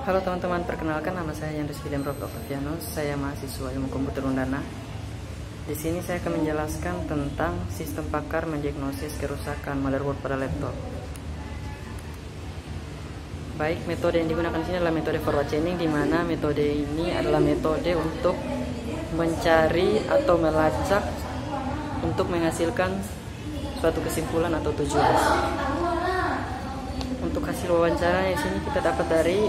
Halo teman-teman, perkenalkan nama saya Yandris William Octavianus. Saya mahasiswa Ilmu Komputer Undana. Di sini saya akan menjelaskan tentang sistem pakar mendiagnosis kerusakan motherboard pada laptop. Baik, metode yang digunakan di sini adalah metode forward chaining, di mana metode ini adalah metode untuk mencari atau melacak untuk menghasilkan suatu kesimpulan atau tujuan. Untuk hasil wawancara di sini kita dapat dari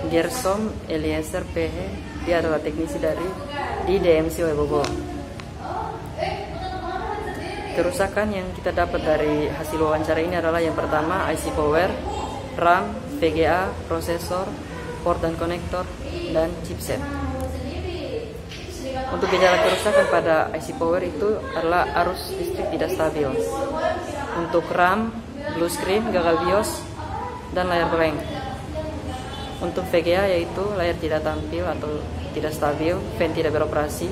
Gersom Eliezer PH. Dia adalah teknisi di DMC Weibo. Kerusakan yang kita dapat dari hasil wawancara ini adalah yang pertama IC power, RAM, VGA, prosesor, port dan konektor, dan chipset. Untuk gejala kerusakan pada IC power itu adalah arus listrik tidak stabil. Untuk RAM, blue screen, gagal BIOS, dan layar blank. Untuk VGA yaitu layar tidak tampil atau tidak stabil, fan tidak beroperasi,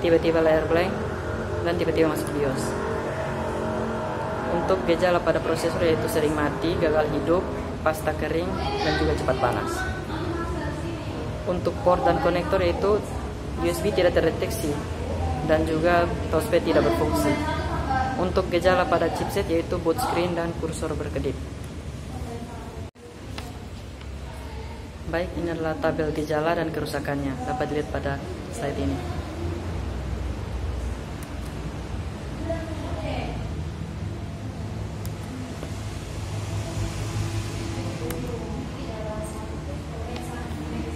tiba-tiba layar blank, dan tiba-tiba masuk BIOS. Untuk gejala pada prosesor yaitu sering mati, gagal hidup, pasta kering, dan juga cepat panas. Untuk port dan konektor yaitu USB tidak terdeteksi dan juga touchpad tidak berfungsi. Untuk gejala pada chipset yaitu boot screen dan kursor berkedip. Baik, ini adalah tabel gejala dan kerusakannya. Dapat dilihat pada slide ini.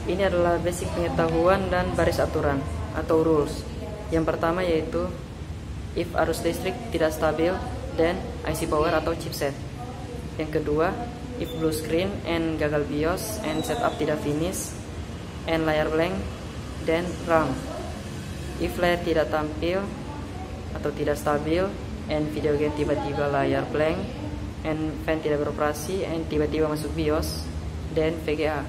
Ini adalah basic pengetahuan dan baris aturan atau rules. Yang pertama yaitu if arus listrik tidak stabil, then IC power atau chipset. Yang kedua, if blue screen and gagal BIOS and setup tidak finish and layar blank, then RAM. If layar tidak tampil atau tidak stabil and video game tiba-tiba layar blank and fan tidak beroperasi and tiba-tiba masuk BIOS, then VGA.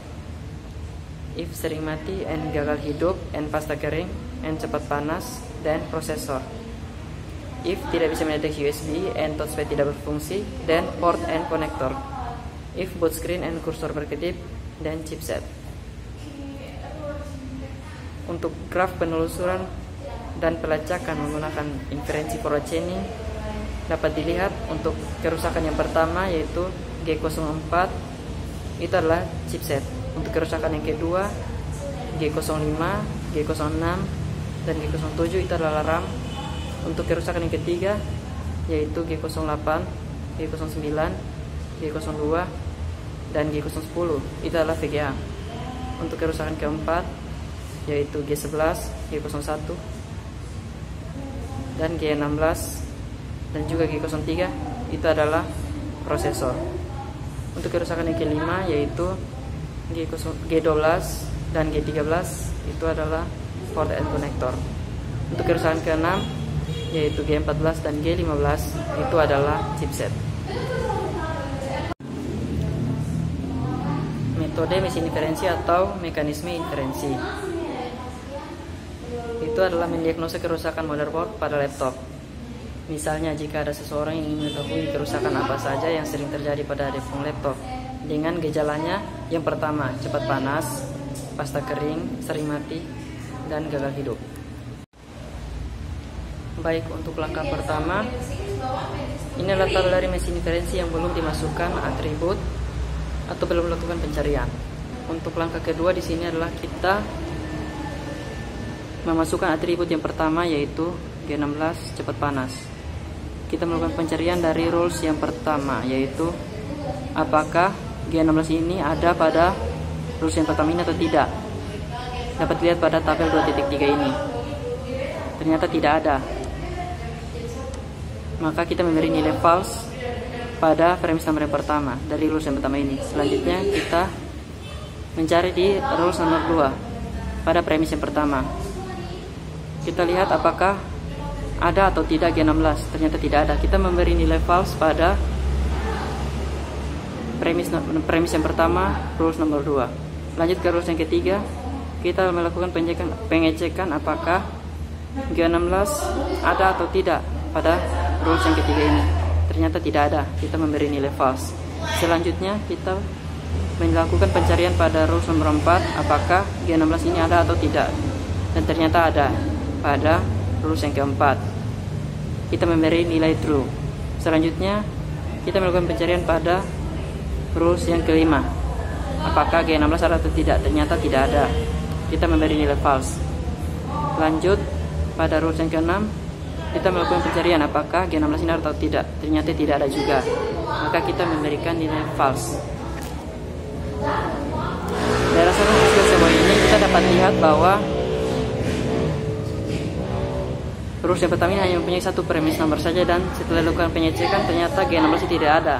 If sering mati and gagal hidup and pasta kering and cepat panas, then prosesor. If tidak bisa mendeteksi USB and touchpad tidak berfungsi, then port and konektor. If boot screen and kursor berkedip, dan chipset. Untuk graf penelusuran dan pelacakan menggunakan inferensi forward chaining dapat dilihat untuk kerusakan yang pertama yaitu G04 itu adalah chipset. Untuk kerusakan yang kedua G05, G06, dan G07 itu adalah RAM. Untuk kerusakan yang ketiga yaitu G08, G09, G02, dan G010 itu adalah VGA. Untuk kerusakan keempat yaitu G11, G01, dan G16, dan juga G03 itu adalah prosesor. Untuk kerusakan yang kelima yaitu G12 dan G13 itu adalah port and connector. Untuk kerusakan keenam yaitu G14 dan G15 itu adalah chipset. Metode mesin inferensi atau mekanisme inferensi itu adalah mendiagnosa kerusakan motherboard pada laptop. Misalnya jika ada seseorang yang ingin mengetahui kerusakan apa saja yang sering terjadi pada default laptop dengan gejalanya, yang pertama cepat panas, pasta kering, sering mati, dan gagal hidup. Baik, untuk langkah pertama ini adalah tabel dari mesin inferensi yang belum dimasukkan atribut atau belum melakukan pencarian. Untuk langkah kedua di sini adalah kita memasukkan atribut yang pertama yaitu G16 cepat panas. Kita melakukan pencarian dari rules yang pertama yaitu apakah G16 ini ada pada rules yang pertama ini atau tidak. Dapat dilihat pada tabel 2.3 ini. Ternyata tidak ada. Maka kita memberi nilai false pada premis nomor yang pertama dari rules yang pertama ini. Selanjutnya kita mencari di rules nomor 2 pada premis yang pertama. Kita lihat apakah ada atau tidak G16. Ternyata tidak ada. Kita memberi nilai false pada premis yang pertama, rules nomor 2. Lanjut ke rules yang ketiga, kita melakukan pengecekan apakah G16 ada atau tidak pada rules yang ketiga ini. Ternyata tidak ada, kita memberi nilai false. Selanjutnya kita melakukan pencarian pada rules nomor 4 apakah G16 ini ada atau tidak, dan ternyata ada pada rules yang keempat. Kita memberi nilai true. Selanjutnya kita melakukan pencarian pada rules yang kelima, apakah G16 ada atau tidak, ternyata tidak ada. Kita memberi nilai false. Lanjut pada rules yang keenam, kita melakukan pencarian apakah G16 ini ada atau tidak, ternyata tidak ada juga, maka kita memberikan nilai false. Berdasarkan hasil sebuah ini kita dapat lihat bahwa rules yang pertama ini hanya mempunyai satu premis nomor saja, dan setelah dilakukan pengecekan ternyata G16 tidak ada,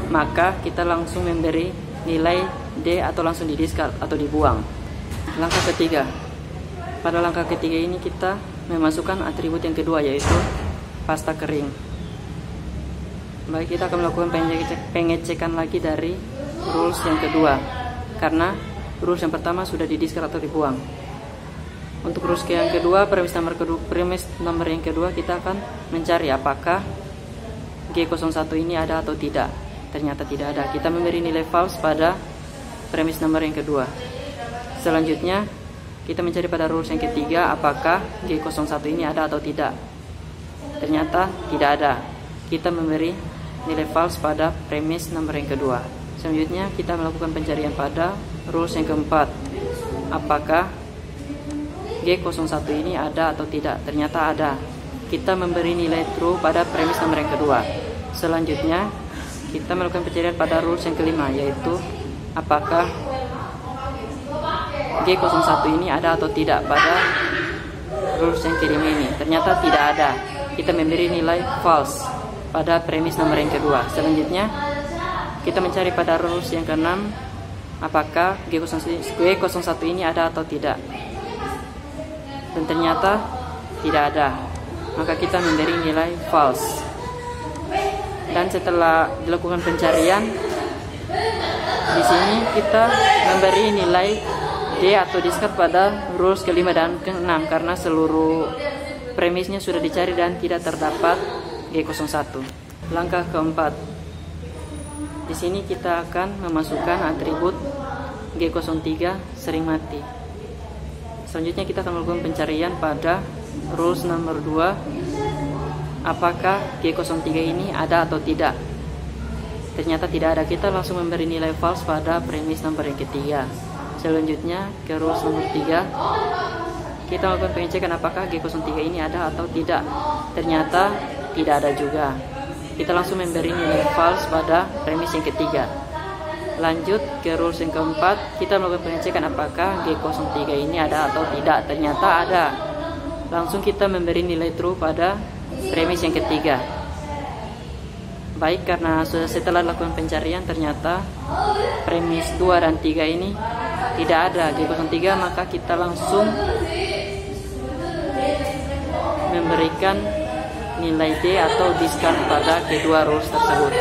maka kita langsung memberi nilai D atau langsung di-discard atau dibuang. Langkah ketiga. Pada langkah ketiga ini kita memasukkan atribut yang kedua, yaitu pasta kering. Baik, kita akan melakukan pengecekan lagi dari rules yang kedua, karena rules yang pertama sudah di-discard atau dibuang. Untuk rules yang kedua, premis nomor yang kedua, kita akan mencari apakah G01 ini ada atau tidak. Ternyata tidak ada. Kita memberi nilai false pada premis nomor yang kedua. Selanjutnya kita mencari pada rules yang ketiga apakah G01 ini ada atau tidak. Ternyata tidak ada. Kita memberi nilai false pada premis nomor yang kedua. Selanjutnya kita melakukan pencarian pada rules yang keempat, apakah G01 ini ada atau tidak. Ternyata ada. Kita memberi nilai true pada premis nomor yang kedua. Selanjutnya kita melakukan pencarian pada rules yang kelima, yaitu apakah G01 ini ada atau tidak pada rules yang kelima ini. Ternyata tidak ada. Kita memberi nilai false pada premis nomor yang kedua. Selanjutnya kita mencari pada rules yang keenam apakah G01 ini ada atau tidak, dan ternyata tidak ada, maka kita memberi nilai false. Dan setelah dilakukan pencarian, di sini kita memberi nilai D atau discard pada rules kelima dan keenam, karena seluruh premisnya sudah dicari dan tidak terdapat G01. Langkah keempat. Di sini kita akan memasukkan atribut G03 sering mati. Selanjutnya kita akan melakukan pencarian pada rules nomor 2, apakah G03 ini ada atau tidak. Ternyata tidak ada. Kita langsung memberi nilai false pada premis nomor yang ketiga. Selanjutnya ke rules nomor 3, kita melakukan pengecekan apakah G03 ini ada atau tidak. Ternyata tidak ada juga. Kita langsung memberi nilai false pada premis yang ketiga. Lanjut ke rules yang keempat, kita melakukan pengecekan apakah G03 ini ada atau tidak. Ternyata ada. Langsung kita memberi nilai true pada premis yang ketiga. Baik, karena setelah dilakukan pencarian ternyata premis 2 dan 3 ini tidak ada G03, maka kita langsung memberikan nilai D atau discard pada kedua rules tersebut.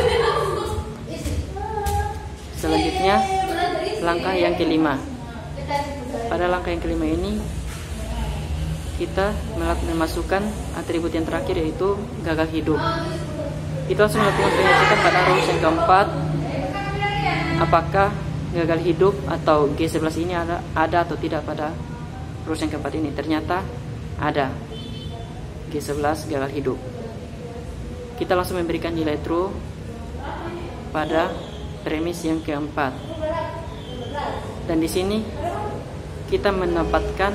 Selanjutnya langkah yang kelima. Pada langkah yang kelima ini kita memasukkan atribut yang terakhir, yaitu gagal hidup. Kita langsung melakukan pengecekan pada rules yang keempat, apakah gagal hidup atau G11 ini ada atau tidak pada rules yang keempat ini. Ternyata ada G11 gagal hidup. Kita langsung memberikan nilai true pada premis yang keempat. Dan di sini kita mendapatkan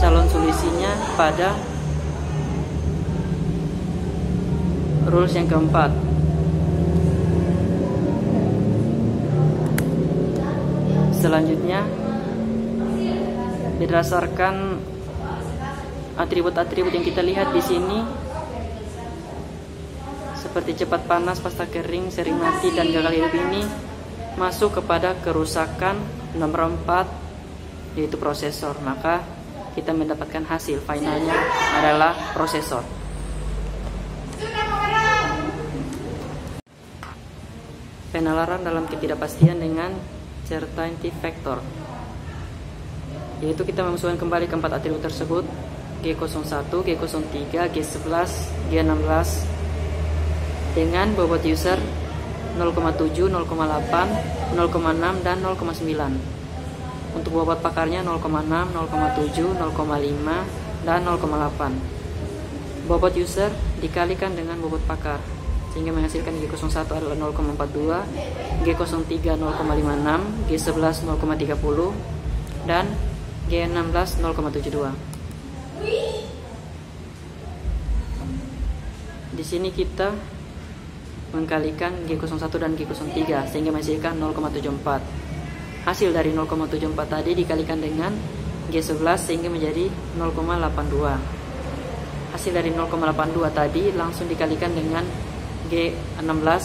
calon solusinya pada rules yang keempat. Selanjutnya berdasarkan atribut-atribut yang kita lihat di sini, seperti cepat panas, pasta kering, sering mati, dan gagal hidup ini masuk kepada kerusakan nomor 4, yaitu prosesor. Maka kita mendapatkan hasil finalnya adalah prosesor. Penalaran dalam ketidakpastian dengan certainty factor, yaitu kita memasukkan kembali keempat atribut tersebut, G01, G03, G11, G16 dengan bobot user 0,7, 0,8, 0,6, dan 0,9. Untuk bobot pakarnya 0,6, 0,7, 0,5, dan 0,8. Bobot user dikalikan dengan bobot pakar, sehingga menghasilkan G01 adalah 0,42, G03 0,56, G11 0,30, dan G16 0,72. Di sini kita mengkalikan G01 dan G03 sehingga menghasilkan 0,74. Hasil dari 0,74 tadi dikalikan dengan G11 sehingga menjadi 0,82. Hasil dari 0,82 tadi langsung dikalikan dengan G16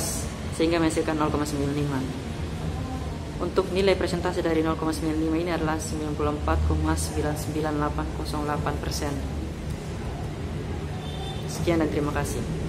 sehingga menghasilkan 0,95. Untuk nilai presentasi dari 0,95 ini adalah 94,99808%. Sekian dan terima kasih.